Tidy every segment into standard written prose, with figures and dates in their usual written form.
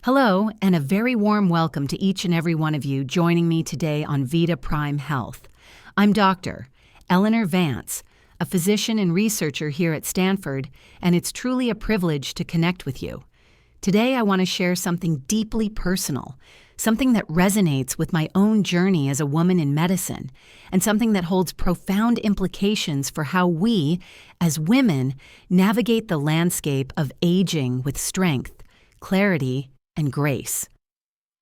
Hello, and a very warm welcome to each and every one of you joining me today on VitaPrime Health. I'm Dr. Eleanor Vance, a physician and researcher here at Stanford, and it's truly a privilege to connect with you. Today, I want to share something deeply personal, something that resonates with my own journey as a woman in medicine, and something that holds profound implications for how we, as women, navigate the landscape of aging with strength, clarity, and grace.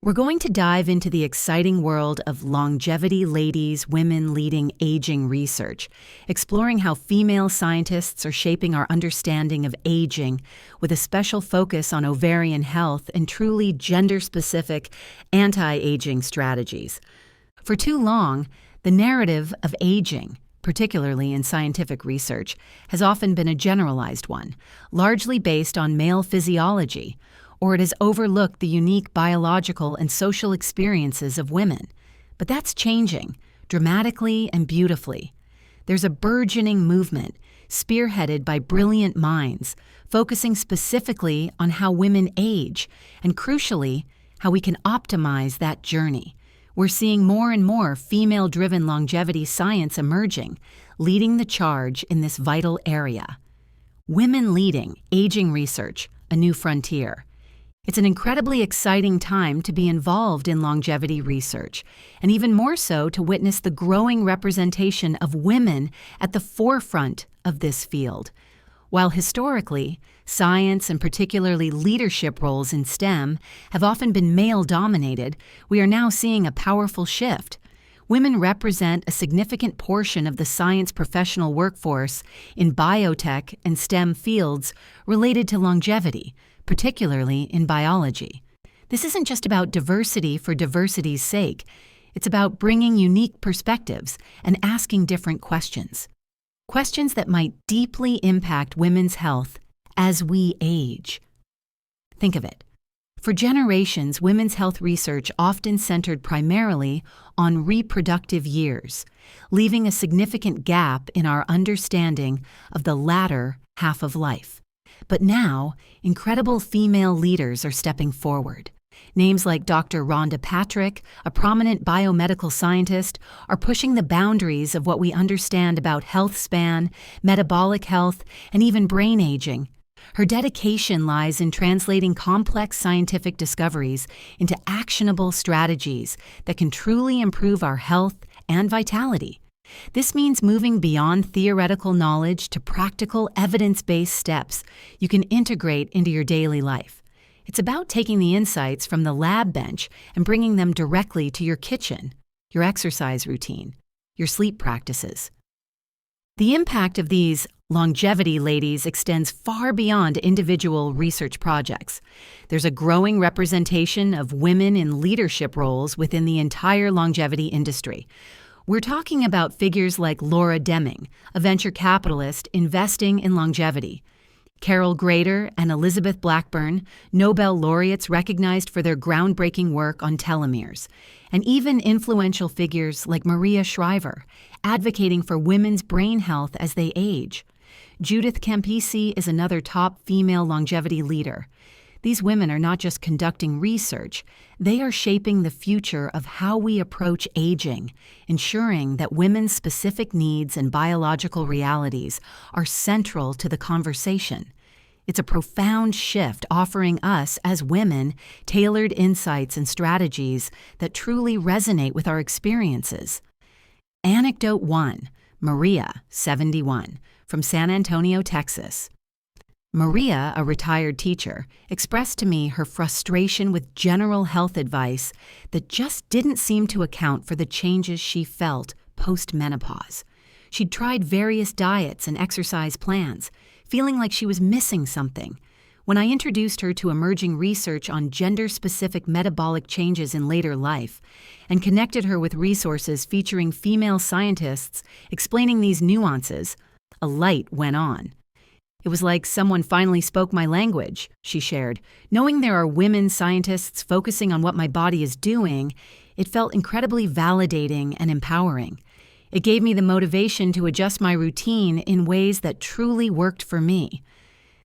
We're going to dive into the exciting world of longevity ladies, women leading aging research, exploring how female scientists are shaping our understanding of aging with a special focus on ovarian health and truly gender-specific anti-aging strategies. For too long, the narrative of aging, particularly in scientific research, has often been a generalized one, largely based on male physiology, or it has overlooked the unique biological and social experiences of women. But that's changing, dramatically and beautifully. There's a burgeoning movement, spearheaded by brilliant minds, focusing specifically on how women age, and crucially, how we can optimize that journey. We're seeing more and more female-driven longevity science emerging, leading the charge in this vital area. Women leading aging research, a new frontier. It's an incredibly exciting time to be involved in longevity research, and even more so to witness the growing representation of women at the forefront of this field. While historically, science and particularly leadership roles in STEM have often been male-dominated, we are now seeing a powerful shift. Women represent a significant portion of the science professional workforce in biotech and STEM fields related to longevity, particularly in biology. This isn't just about diversity for diversity's sake. It's about bringing unique perspectives and asking different questions. Questions that might deeply impact women's health as we age. Think of it. For generations, women's health research often centered primarily on reproductive years, leaving a significant gap in our understanding of the latter half of life. But now, incredible female leaders are stepping forward. Names like Dr. Rhonda Patrick, a prominent biomedical scientist, are pushing the boundaries of what we understand about health span, metabolic health, and even brain aging. Her dedication lies in translating complex scientific discoveries into actionable strategies that can truly improve our health and vitality. This means moving beyond theoretical knowledge to practical, evidence-based steps you can integrate into your daily life. It's about taking the insights from the lab bench and bringing them directly to your kitchen, your exercise routine, your sleep practices. The impact of these longevity ladies extends far beyond individual research projects. There's a growing representation of women in leadership roles within the entire longevity industry. We're talking about figures like Laura Deming, a venture capitalist investing in longevity, Carol Grader and Elizabeth Blackburn, Nobel laureates recognized for their groundbreaking work on telomeres, and even influential figures like Maria Shriver, advocating for women's brain health as they age. Judith Campisi is another top female longevity leader. These women are not just conducting research, they are shaping the future of how we approach aging, ensuring that women's specific needs and biological realities are central to the conversation. It's a profound shift offering us as women tailored insights and strategies that truly resonate with our experiences. Anecdote 1, Maria, 71, from San Antonio, Texas. Maria, a retired teacher, expressed to me her frustration with general health advice that just didn't seem to account for the changes she felt post-menopause. She'd tried various diets and exercise plans, feeling like she was missing something. When I introduced her to emerging research on gender-specific metabolic changes in later life and connected her with resources featuring female scientists explaining these nuances, a light went on. It was like someone finally spoke my language, she shared. Knowing there are women scientists focusing on what my body is doing, it felt incredibly validating and empowering. It gave me the motivation to adjust my routine in ways that truly worked for me.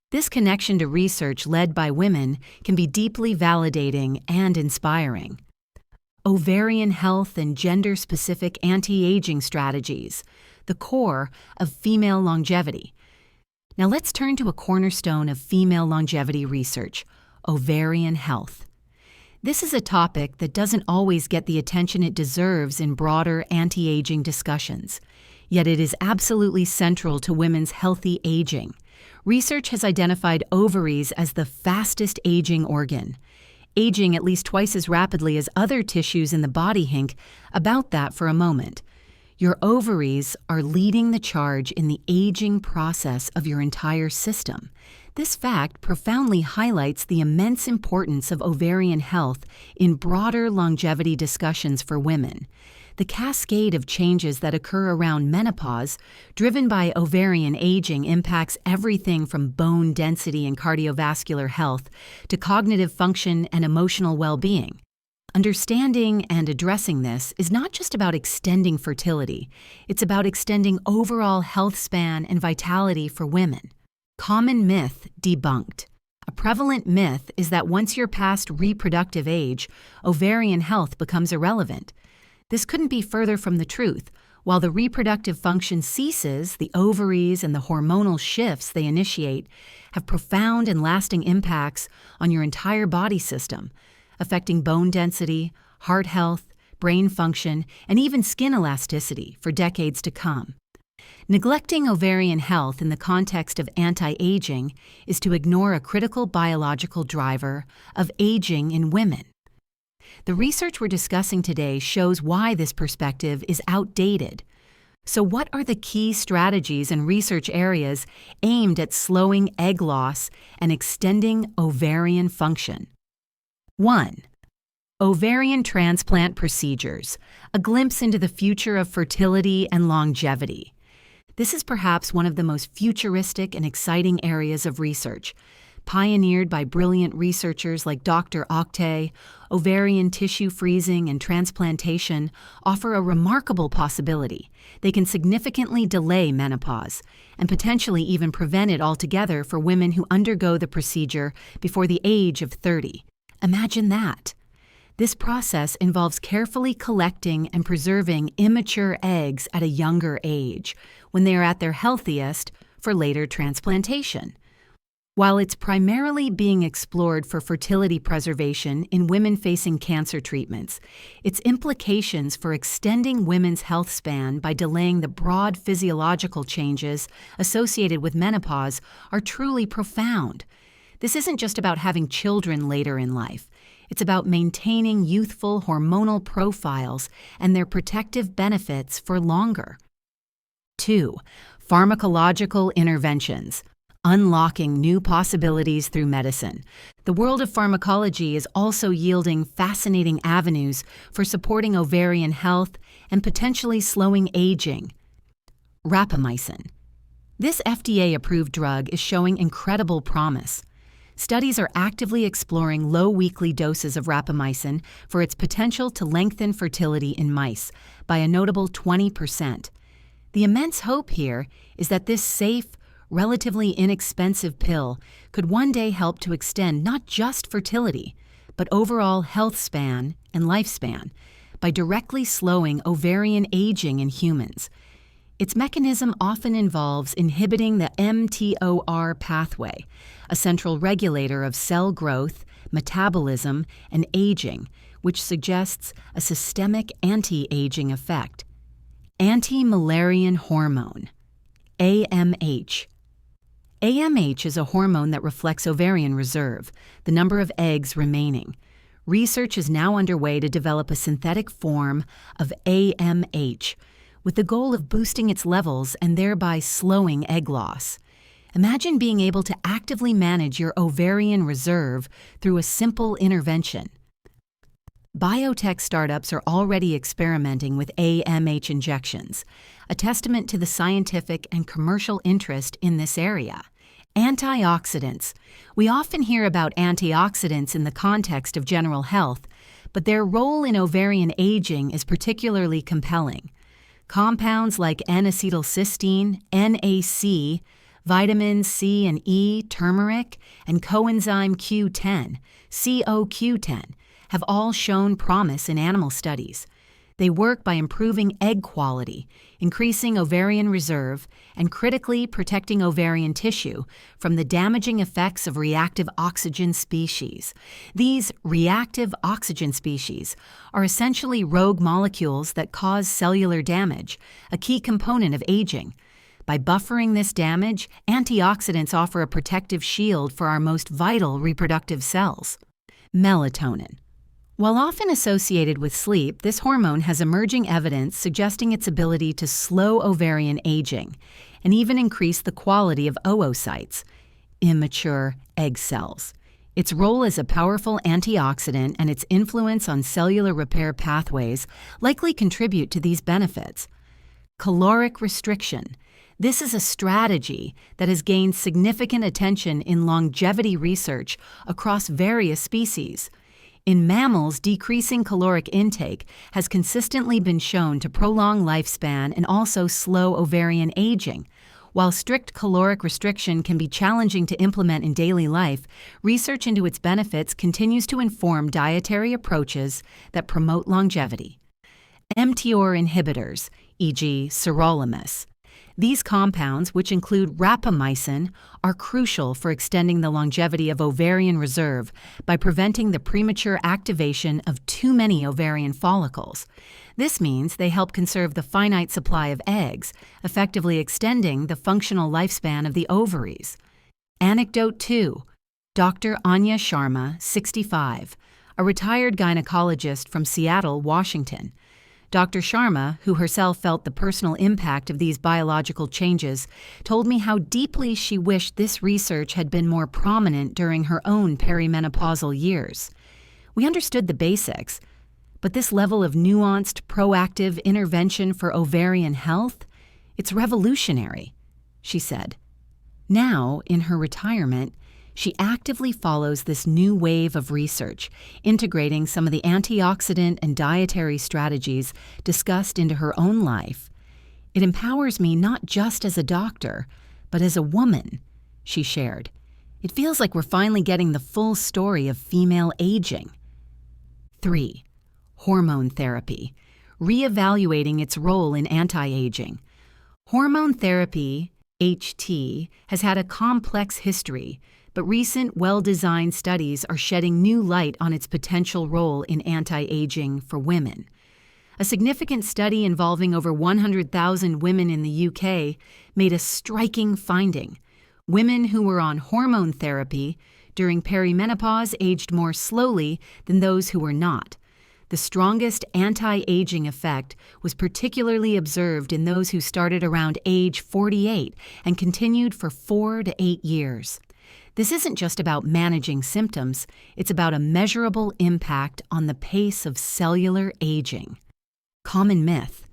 This connection to research led by women can be deeply validating and inspiring. Ovarian health and gender-specific anti-aging strategies, the core of female longevity. Now let's turn to a cornerstone of female longevity research, ovarian health. This is a topic that doesn't always get the attention it deserves in broader anti-aging discussions, yet it is absolutely central to women's healthy aging. Research has identified ovaries as the fastest aging organ, aging at least twice as rapidly as other tissues in the body. Think about that for a moment. Your ovaries are leading the charge in the aging process of your entire system. This fact profoundly highlights the immense importance of ovarian health in broader longevity discussions for women. The cascade of changes that occur around menopause, driven by ovarian aging, impacts everything from bone density and cardiovascular health to cognitive function and emotional well-being. Understanding and addressing this is not just about extending fertility, it's about extending overall health span and vitality for women. Common myth debunked. A prevalent myth is that once you're past reproductive age, ovarian health becomes irrelevant. This couldn't be further from the truth. While the reproductive function ceases, the ovaries and the hormonal shifts they initiate have profound and lasting impacts on your entire body system, affecting bone density, heart health, brain function, and even skin elasticity for decades to come. Neglecting ovarian health in the context of anti-aging is to ignore a critical biological driver of aging in women. The research we're discussing today shows why this perspective is outdated. So what are the key strategies and research areas aimed at slowing egg loss and extending ovarian function? 1. Ovarian transplant procedures, a glimpse into the future of fertility and longevity. This is perhaps one of the most futuristic and exciting areas of research. Pioneered by brilliant researchers like Dr. Octay, ovarian tissue freezing and transplantation offer a remarkable possibility. They can significantly delay menopause and potentially even prevent it altogether for women who undergo the procedure before the age of 30. Imagine that. This process involves carefully collecting and preserving immature eggs at a younger age, when they are at their healthiest, for later transplantation. While it's primarily being explored for fertility preservation in women facing cancer treatments, its implications for extending women's health span by delaying the broad physiological changes associated with menopause are truly profound. This isn't just about having children later in life. It's about maintaining youthful hormonal profiles and their protective benefits for longer. 2. Pharmacological interventions. Unlocking new possibilities through medicine. The world of pharmacology is also yielding fascinating avenues for supporting ovarian health and potentially slowing aging. Rapamycin. This FDA-approved drug is showing incredible promise. Studies are actively exploring low weekly doses of rapamycin for its potential to lengthen fertility in mice by a notable 20%. The immense hope here is that this safe, relatively inexpensive pill could one day help to extend not just fertility, but overall health span and lifespan by directly slowing ovarian aging in humans. Its mechanism often involves inhibiting the mTOR pathway, a central regulator of cell growth, metabolism, and aging, which suggests a systemic anti-aging effect. Anti-Müllerian hormone, AMH. AMH is a hormone that reflects ovarian reserve, the number of eggs remaining. Research is now underway to develop a synthetic form of AMH, with the goal of boosting its levels and thereby slowing egg loss. Imagine being able to actively manage your ovarian reserve through a simple intervention. Biotech startups are already experimenting with AMH injections, a testament to the scientific and commercial interest in this area. Antioxidants. We often hear about antioxidants in the context of general health, but their role in ovarian aging is particularly compelling. Compounds like N-acetylcysteine, NAC, Vitamins C and E, turmeric, and coenzyme Q10, CoQ10, have all shown promise in animal studies. They work by improving egg quality, increasing ovarian reserve, and critically protecting ovarian tissue from the damaging effects of reactive oxygen species. These reactive oxygen species are essentially rogue molecules that cause cellular damage, a key component of aging. By buffering this damage, antioxidants offer a protective shield for our most vital reproductive cells. Melatonin. While often associated with sleep, this hormone has emerging evidence suggesting its ability to slow ovarian aging and even increase the quality of oocytes, immature egg cells. Its role as a powerful antioxidant and its influence on cellular repair pathways likely contribute to these benefits. Caloric restriction. This is a strategy that has gained significant attention in longevity research across various species. In mammals, decreasing caloric intake has consistently been shown to prolong lifespan and also slow ovarian aging. While strict caloric restriction can be challenging to implement in daily life, research into its benefits continues to inform dietary approaches that promote longevity. mTOR inhibitors, e.g., sirolimus. These compounds, which include rapamycin, are crucial for extending the longevity of ovarian reserve by preventing the premature activation of too many ovarian follicles. This means they help conserve the finite supply of eggs, effectively extending the functional lifespan of the ovaries. Anecdote 2. Dr. Anya Sharma, 65, a retired gynecologist from Seattle, Washington. Dr. Sharma, who herself felt the personal impact of these biological changes, told me how deeply she wished this research had been more prominent during her own perimenopausal years. We understood the basics, but this level of nuanced, proactive intervention for ovarian health, it's revolutionary, she said. Now, in her retirement, she actively follows this new wave of research, integrating some of the antioxidant and dietary strategies discussed into her own life. It empowers me not just as a doctor, but as a woman, she shared. It feels like we're finally getting the full story of female aging. 3. Hormone therapy. Reevaluating its role in anti-aging. Hormone therapy, HT, has had a complex history, but recent, well-designed studies are shedding new light on its potential role in anti-aging for women. A significant study involving over 100,000 women in the UK made a striking finding. Women who were on hormone therapy during perimenopause aged more slowly than those who were not. The strongest anti-aging effect was particularly observed in those who started around age 48 and continued for 4 to 8 years. This isn't just about managing symptoms, it's about a measurable impact on the pace of cellular aging. Common myth.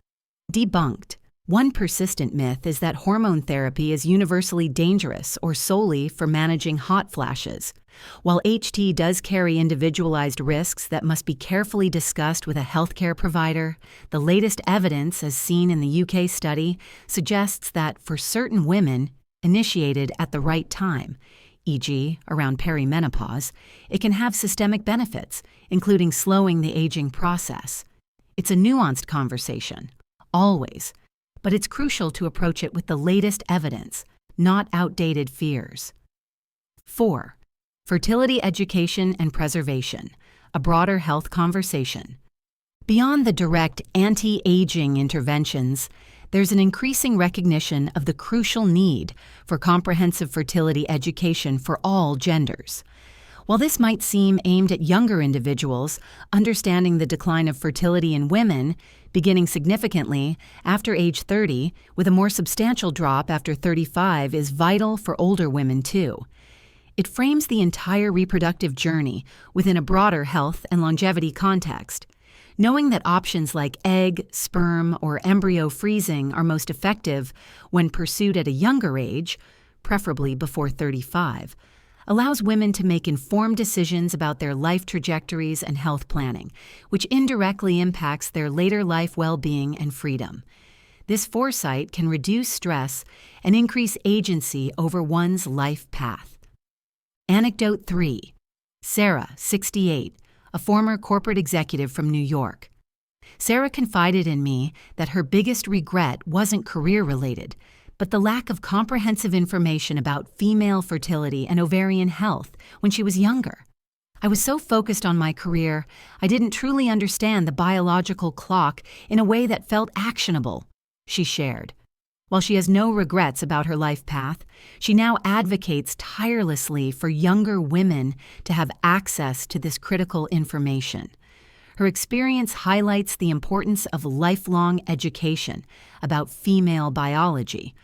Debunked. One persistent myth is that hormone therapy is universally dangerous or solely for managing hot flashes. While HT does carry individualized risks that must be carefully discussed with a healthcare provider, the latest evidence, as seen in the UK study, suggests that for certain women, initiated at the right time, e.g., around perimenopause, it can have systemic benefits, including slowing the aging process. It's a nuanced conversation, always, but it's crucial to approach it with the latest evidence, not outdated fears. 4. Fertility education and preservation, a broader health conversation. Beyond the direct anti-aging interventions, there's an increasing recognition of the crucial need for comprehensive fertility education for all genders. While this might seem aimed at younger individuals, understanding the decline of fertility in women, beginning significantly after age 30, with a more substantial drop after 35, is vital for older women too. It frames the entire reproductive journey within a broader health and longevity context. Knowing that options like egg, sperm, or embryo freezing are most effective when pursued at a younger age, preferably before 35, allows women to make informed decisions about their life trajectories and health planning, which indirectly impacts their later life well-being and freedom. This foresight can reduce stress and increase agency over one's life path. Anecdote 3. Sarah, 68, a former corporate executive from New York. Sarah confided in me that her biggest regret wasn't career-related, but the lack of comprehensive information about female fertility and ovarian health when she was younger. I was so focused on my career, I didn't truly understand the biological clock in a way that felt actionable, she shared. While she has no regrets about her life path, she now advocates tirelessly for younger women to have access to this critical information. Her experience highlights the importance of lifelong education about female biology,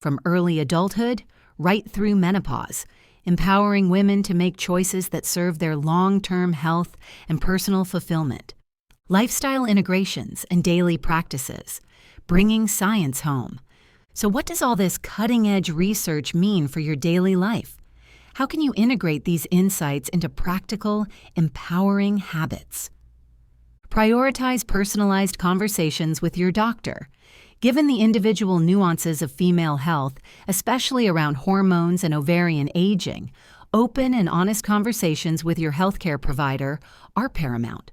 from early adulthood right through menopause, empowering women to make choices that serve their long-term health and personal fulfillment. Lifestyle integrations and daily practices, bringing science home. So what does all this cutting-edge research mean for your daily life? How can you integrate these insights into practical, empowering habits? Prioritize personalized conversations with your doctor. Given the individual nuances of female health, especially around hormones and ovarian aging, open and honest conversations with your healthcare provider are paramount.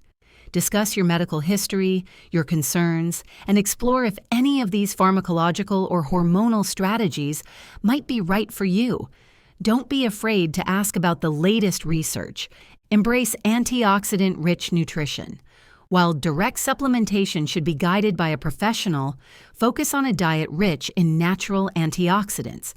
Discuss your medical history, your concerns, and explore if any of these pharmacological or hormonal strategies might be right for you. Don't be afraid to ask about the latest research. Embrace antioxidant-rich nutrition. While direct supplementation should be guided by a professional, focus on a diet rich in natural antioxidants.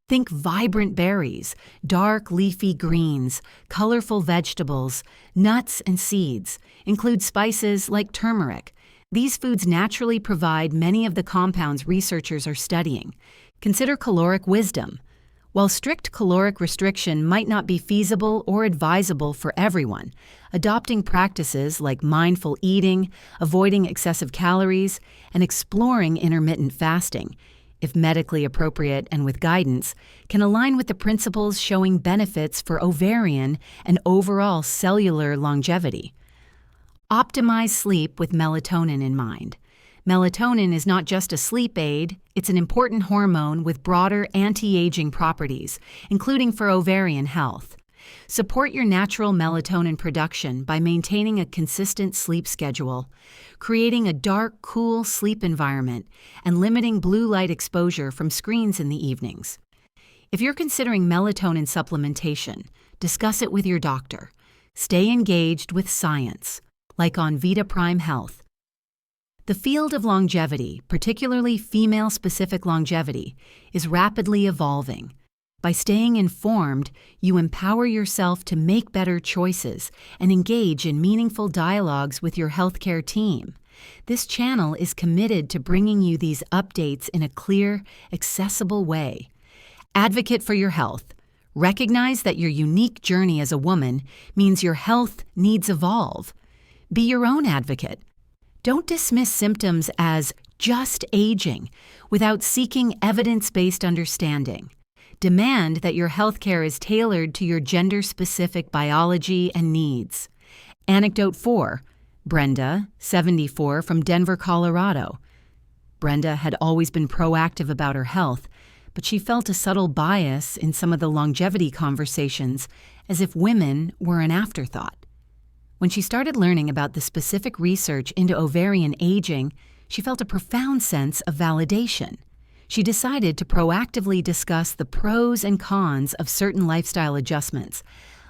Think vibrant berries, dark leafy greens, colorful vegetables, nuts and seeds. Include spices like turmeric. These foods naturally provide many of the compounds researchers are studying. Consider caloric wisdom. While strict caloric restriction might not be feasible or advisable for everyone, adopting practices like mindful eating, avoiding excessive calories, and exploring intermittent fasting, if medically appropriate and with guidance, can align with the principles showing benefits for ovarian and overall cellular longevity. Optimize sleep with melatonin in mind. Melatonin is not just a sleep aid, it's an important hormone with broader anti-aging properties, including for ovarian health. Support your natural melatonin production by maintaining a consistent sleep schedule, creating a dark, cool sleep environment, and limiting blue light exposure from screens in the evenings. If you're considering melatonin supplementation, discuss it with your doctor. Stay engaged with science, like on VitaPrime Health. The field of longevity, particularly female-specific longevity, is rapidly evolving. By staying informed, you empower yourself to make better choices and engage in meaningful dialogues with your healthcare team. This channel is committed to bringing you these updates in a clear, accessible way. Advocate for your health. Recognize that your unique journey as a woman means your health needs evolve. Be your own advocate. Don't dismiss symptoms as just aging without seeking evidence-based understanding. Demand that your healthcare is tailored to your gender-specific biology and needs. Anecdote 4. Brenda, 74, from Denver, Colorado. Brenda had always been proactive about her health, but she felt a subtle bias in some of the longevity conversations, as if women were an afterthought. When she started learning about the specific research into ovarian aging, she felt a profound sense of validation. She decided to proactively discuss the pros and cons of certain lifestyle adjustments,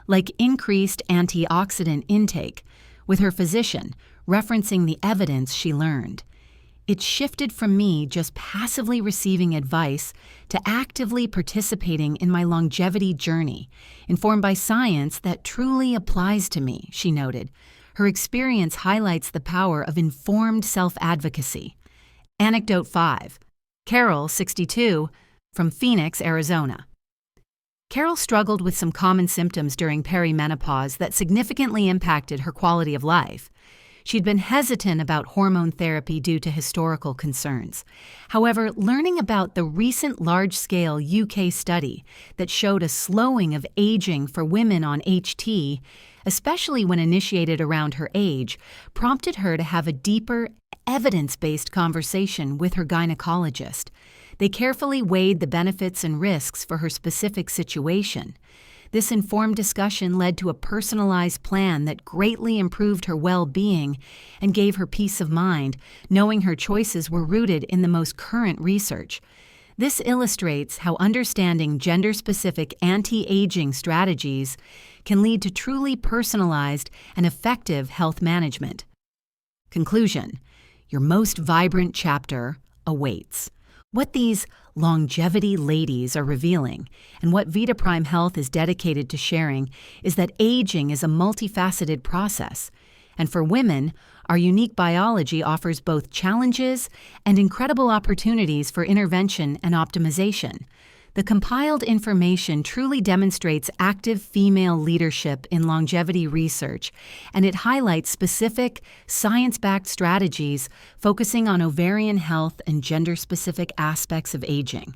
like increased antioxidant intake, with her physician, referencing the evidence she learned. It shifted from me just passively receiving advice to actively participating in my longevity journey, informed by science that truly applies to me, she noted. Her experience highlights the power of informed self-advocacy. Anecdote 5. Carol, 62, from Phoenix, Arizona. Carol struggled with some common symptoms during perimenopause that significantly impacted her quality of life. She'd been hesitant about hormone therapy due to historical concerns. However, learning about the recent large-scale UK study that showed a slowing of aging for women on HT, especially when initiated around her age, prompted her to have a deeper evidence-based conversation with her gynecologist. They carefully weighed the benefits and risks for her specific situation. This informed discussion led to a personalized plan that greatly improved her well-being and gave her peace of mind, knowing her choices were rooted in the most current research. This illustrates how understanding gender-specific anti-aging strategies can lead to truly personalized and effective health management. Conclusion: your most vibrant chapter awaits. What these longevity ladies are revealing, and what VitaPrime Health is dedicated to sharing, is that aging is a multifaceted process. And for women, our unique biology offers both challenges and incredible opportunities for intervention and optimization. The compiled information truly demonstrates active female leadership in longevity research, and it highlights specific, science-backed strategies focusing on ovarian health and gender-specific aspects of aging.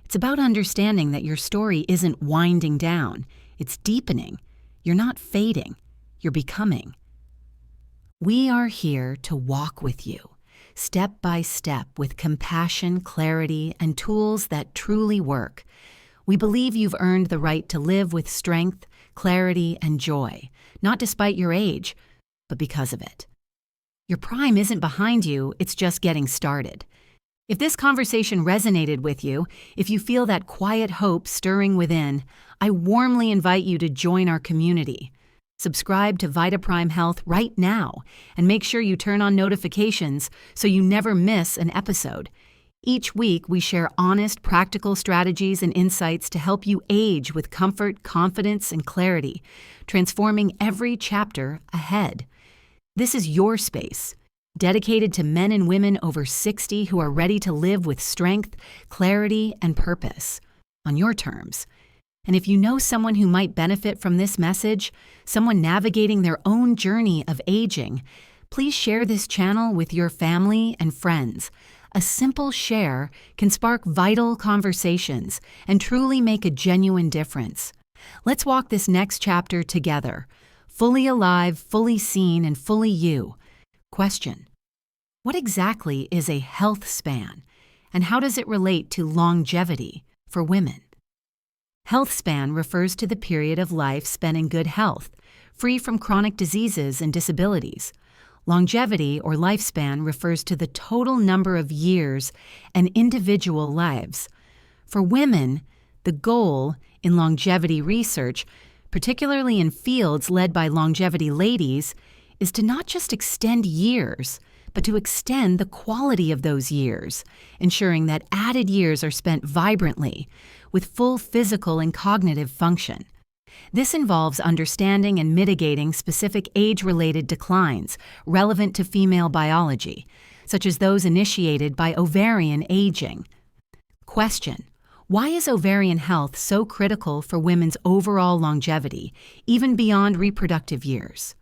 It's about understanding that your story isn't winding down, it's deepening. You're not fading, you're becoming. We are here to walk with you, step by step, with compassion, clarity, and tools that truly work. We believe you've earned the right to live with strength, clarity, and joy, not despite your age, but because of it. Your prime isn't behind you, it's just getting started. If this conversation resonated with you, if you feel that quiet hope stirring within, I warmly invite you to join our community. Subscribe to VitaPrime Health right now and make sure you turn on notifications so you never miss an episode. Each week, we share honest, practical strategies and insights to help you age with comfort, confidence, and clarity, transforming every chapter ahead. This is your space, dedicated to men and women over 60 who are ready to live with strength, clarity, and purpose, on your terms. And if you know someone who might benefit from this message, someone navigating their own journey of aging, please share this channel with your family and friends. A simple share can spark vital conversations and truly make a genuine difference. Let's walk this next chapter together, fully alive, fully seen, and fully you. Question: what exactly is a health span, and how does it relate to longevity for women? Health span refers to the period of life spent in good health, free from chronic diseases and disabilities. Longevity or lifespan refers to the total number of years and individual lives. For women, the goal in longevity research, particularly in fields led by longevity ladies, is to not just extend years, but to extend the quality of those years, ensuring that added years are spent vibrantly, with full physical and cognitive function. This involves understanding and mitigating specific age-related declines relevant to female biology, such as those initiated by ovarian aging. Question: why is ovarian health so critical for women's overall longevity, even beyond reproductive years?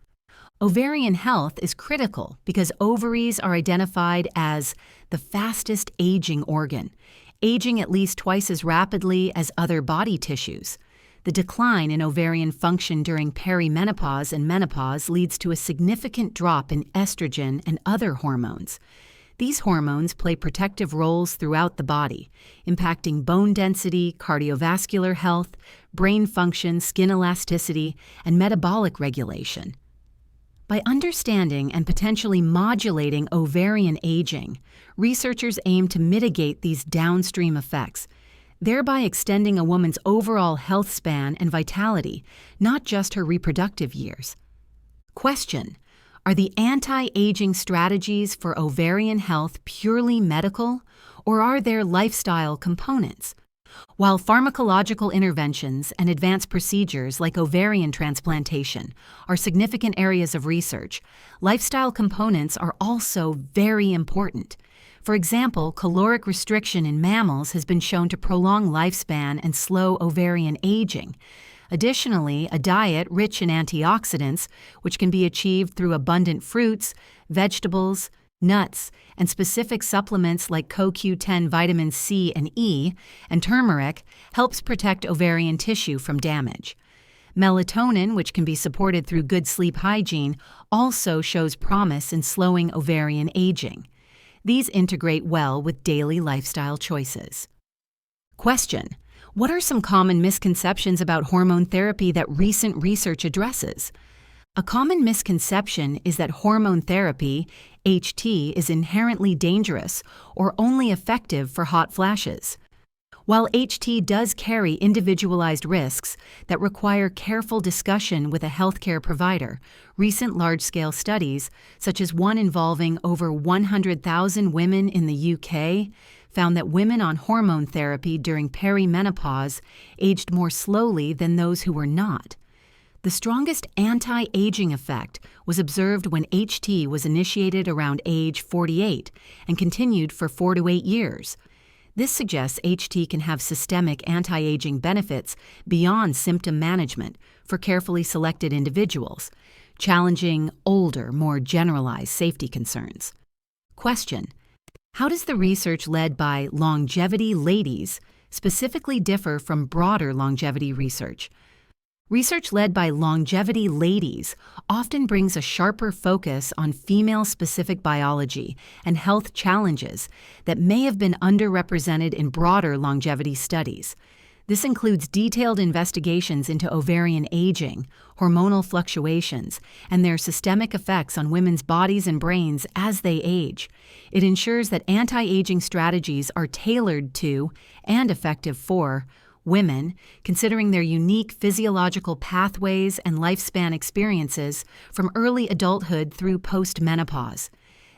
Ovarian health is critical because ovaries are identified as the fastest aging organ, aging at least twice as rapidly as other body tissues. The decline in ovarian function during perimenopause and menopause leads to a significant drop in estrogen and other hormones. These hormones play protective roles throughout the body, impacting bone density, cardiovascular health, brain function, skin elasticity, and metabolic regulation. By understanding and potentially modulating ovarian aging, researchers aim to mitigate these downstream effects, thereby extending a woman's overall health span and vitality, not just her reproductive years. Question: are the anti-aging strategies for ovarian health purely medical, or are there lifestyle components? While pharmacological interventions and advanced procedures like ovarian transplantation are significant areas of research, lifestyle components are also very important. For example, caloric restriction in mammals has been shown to prolong lifespan and slow ovarian aging. Additionally, a diet rich in antioxidants, which can be achieved through abundant fruits, vegetables, nuts, and specific supplements like CoQ10 vitamins C and E, and turmeric, helps protect ovarian tissue from damage. Melatonin, which can be supported through good sleep hygiene, also shows promise in slowing ovarian aging. These integrate well with daily lifestyle choices. Question: what are some common misconceptions about hormone therapy that recent research addresses? A common misconception is that hormone therapy, HT, is inherently dangerous or only effective for hot flashes. While HT does carry individualized risks that require careful discussion with a healthcare provider, recent large-scale studies, such as one involving over 100,000 women in the UK, found that women on hormone therapy during perimenopause aged more slowly than those who were not. The strongest anti-aging effect was observed when HT was initiated around age 48 and continued for 4 to 8 years. This suggests HT can have systemic anti-aging benefits beyond symptom management for carefully selected individuals, challenging older, more generalized safety concerns. Question: how does the research led by Longevity Ladies specifically differ from broader longevity research? Research led by Longevity Ladies often brings a sharper focus on female-specific biology and health challenges that may have been underrepresented in broader longevity studies. This includes detailed investigations into ovarian aging, hormonal fluctuations, and their systemic effects on women's bodies and brains as they age. It ensures that anti-aging strategies are tailored to and effective for women, considering their unique physiological pathways and lifespan experiences from early adulthood through postmenopause.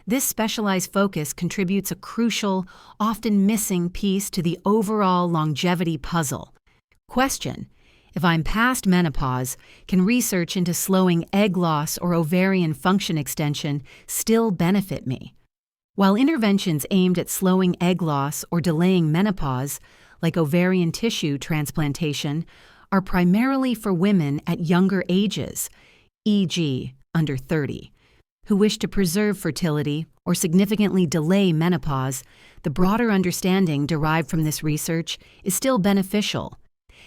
This specialized focus contributes a crucial, often missing piece to the overall longevity puzzle. Question: if I'm past menopause, can research into slowing egg loss or ovarian function extension still benefit me? While interventions aimed at slowing egg loss or delaying menopause, like ovarian tissue transplantation, are primarily for women at younger ages, e.g., under 30, who wish to preserve fertility or significantly delay menopause. The broader understanding derived from this research is still beneficial.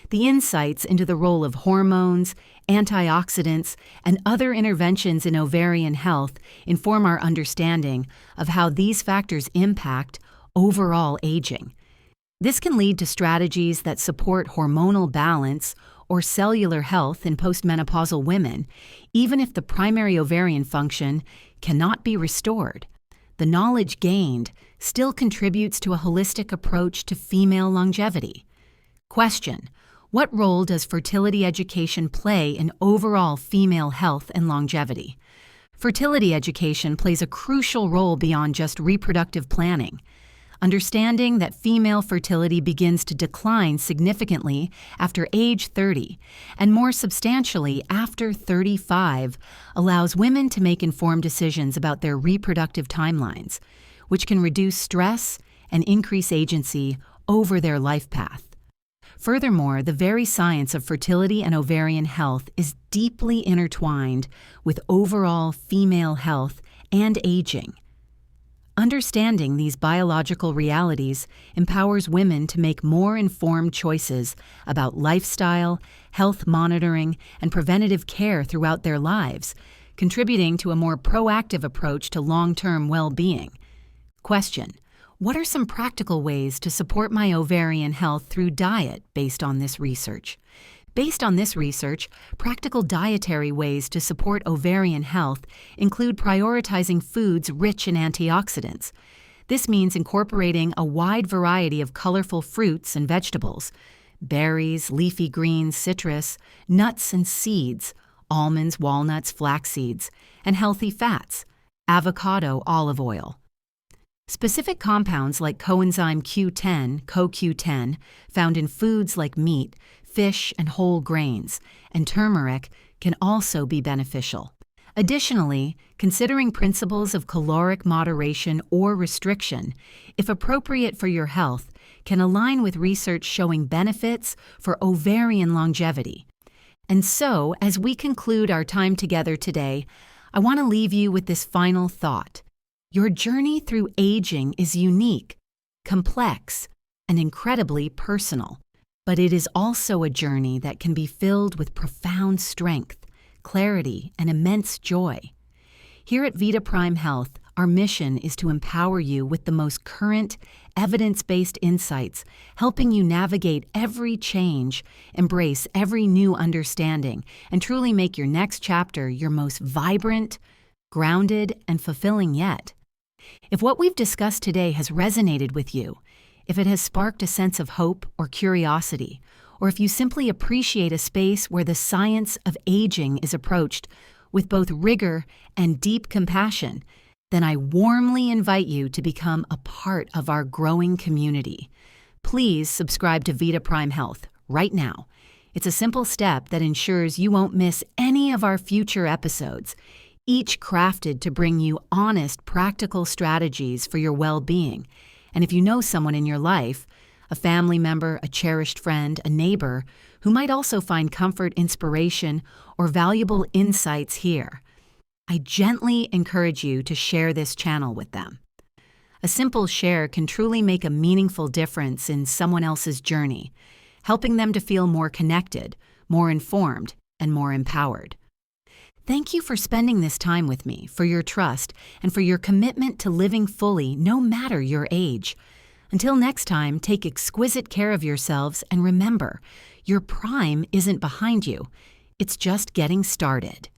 The insights into the role of hormones, antioxidants, and other interventions in ovarian health inform our understanding of how these factors impact overall aging. This can lead to strategies that support hormonal balance or cellular health in postmenopausal women, even if the primary ovarian function cannot be restored. The knowledge gained still contributes to a holistic approach to female longevity. Question: what role does fertility education play in overall female health and longevity? Fertility education plays a crucial role beyond just reproductive planning. Understanding that female fertility begins to decline significantly after age 30 and more substantially after 35 allows women to make informed decisions about their reproductive timelines, which can reduce stress and increase agency over their life path. Furthermore, the very science of fertility and ovarian health is deeply intertwined with overall female health and aging. Understanding these biological realities empowers women to make more informed choices about lifestyle, health monitoring, and preventative care throughout their lives, contributing to a more proactive approach to long-term well-being. Question: what are some practical ways to support my ovarian health through diet based on this research? Based on this research, practical dietary ways to support ovarian health include prioritizing foods rich in antioxidants. This means incorporating a wide variety of colorful fruits and vegetables, berries, leafy greens, citrus, nuts and seeds, almonds, walnuts, flax seeds, and healthy fats, avocado, olive oil. Specific compounds like coenzyme Q10, CoQ10, found in foods like meat, fish, and whole grains, and turmeric can also be beneficial. Additionally, considering principles of caloric moderation or restriction, if appropriate for your health, can align with research showing benefits for ovarian longevity. And so, as we conclude our time together today, I want to leave you with this final thought. Your journey through aging is unique, complex, and incredibly personal. but it is also a journey that can be filled with profound strength, clarity, and immense joy. Here at VitaPrime Health, our mission is to empower you with the most current, evidence-based insights, helping you navigate every change, embrace every new understanding, and truly make your next chapter your most vibrant, grounded, and fulfilling yet. If what we've discussed today has resonated with you, if it has sparked a sense of hope or curiosity, or if you simply appreciate a space where the science of aging is approached with both rigor and deep compassion, then I warmly invite you to become a part of our growing community. Please subscribe to VitaPrime Health right now. It's a simple step that ensures you won't miss any of our future episodes, each crafted to bring you honest, practical strategies for your well-being. And if you know someone in your life, a family member, a cherished friend, a neighbor, who might also find comfort, inspiration, or valuable insights here, I gently encourage you to share this channel with them. A simple share can truly make a meaningful difference in someone else's journey, helping them to feel more connected, more informed, and more empowered. Thank you for spending this time with me, for your trust, and for your commitment to living fully no matter your age. Until next time, take exquisite care of yourselves and remember, your prime isn't behind you. It's just getting started.